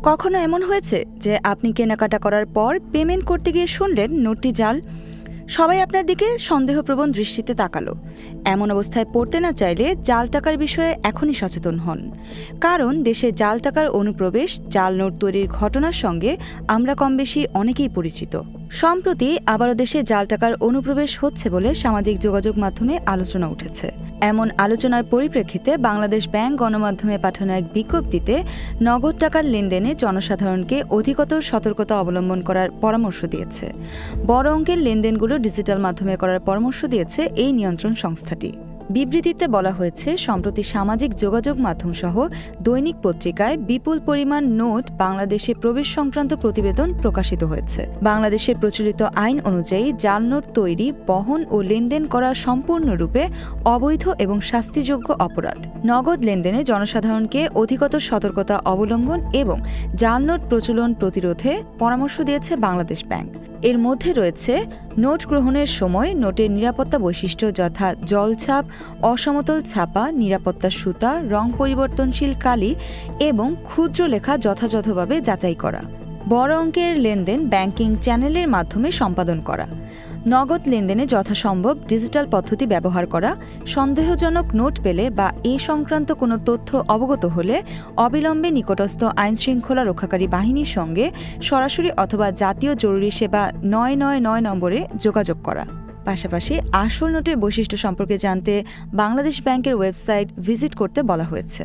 কখনো এমন হয়েছে যে আপনি কেনাকাটা করার পর পেমেন্ট করতে গিয়ে শুনলেন নোটটি জাল? সবাই আপনার দিকে সন্দেহপ্রবণ দৃষ্টিতে তাকালো। এমন অবস্থায় পড়তে না চাইলে জাল টাকার বিষয়ে এখনই সচেতন হন, কারণ দেশে জাল টাকার অনুপ্রবেশ, জাল নোট তৈরির ঘটনার সঙ্গে আমরা কমবেশি অনেকেই পরিচিত। সম্প্রতি আবারও দেশে জাল টাকার অনুপ্রবেশ হচ্ছে বলে সামাজিক যোগাযোগ মাধ্যমে আলোচনা উঠেছে। এমন আলোচনার পরিপ্রেক্ষিতে বাংলাদেশ ব্যাংক গণমাধ্যমে পাঠানো এক বিজ্ঞপ্তিতে নগদ টাকার লেনদেনে জনসাধারণকে অধিকতর সতর্কতা অবলম্বন করার পরামর্শ দিয়েছে। বড় অঙ্কের লেনদেনগুলো ডিজিটাল মাধ্যমে করার পরামর্শ দিয়েছে এই নিয়ন্ত্রণ সংস্থাটি। বিবৃতিতে বলা হয়েছে, সম্প্রতি সামাজিক যোগাযোগ মাধ্যমসহ দৈনিক পত্রিকায় বিপুল পরিমাণ নোট বাংলাদেশে প্রবেশ সংক্রান্ত প্রতিবেদন প্রকাশিত হয়েছে। বাংলাদেশের প্রচলিত আইন অনুযায়ী জাল নোট তৈরি, বহন ও লেনদেন করা সম্পূর্ণরূপে অবৈধ এবং শাস্তিযোগ্য অপরাধ। নগদ লেনদেনে জনসাধারণকে অধিকতর সতর্কতা অবলম্বন এবং জাল নোট প্রচলন প্রতিরোধে পরামর্শ দিয়েছে বাংলাদেশ ব্যাংক। এর মধ্যে রয়েছে নোট গ্রহণের সময় নোটের নিরাপত্তা বৈশিষ্ট্য যথা জলছাপ, অসমতল ছাপা, নিরাপত্তা সুতা, রং পরিবর্তনশীল কালি এবং ক্ষুদ্র লেখা যথাযথভাবে যাচাই করা, বড় অঙ্কের লেনদেন ব্যাংকিং চ্যানেলের মাধ্যমে সম্পাদন করা, নগদ লেনদেনে যথাসম্ভব ডিজিটাল পদ্ধতি ব্যবহার করা, সন্দেহজনক নোট পেলে বা এ সংক্রান্ত কোনো তথ্য অবগত হলে অবিলম্বে নিকটস্থ আইনশৃঙ্খলা রক্ষাকারী বাহিনীর সঙ্গে সরাসরি অথবা জাতীয় জরুরি সেবা ৯৯৯ নম্বরে যোগাযোগ করা। পাশাপাশি আসল নোটের বৈশিষ্ট্য সম্পর্কে জানতে বাংলাদেশ ব্যাংকের ওয়েবসাইট ভিজিট করতে বলা হয়েছে।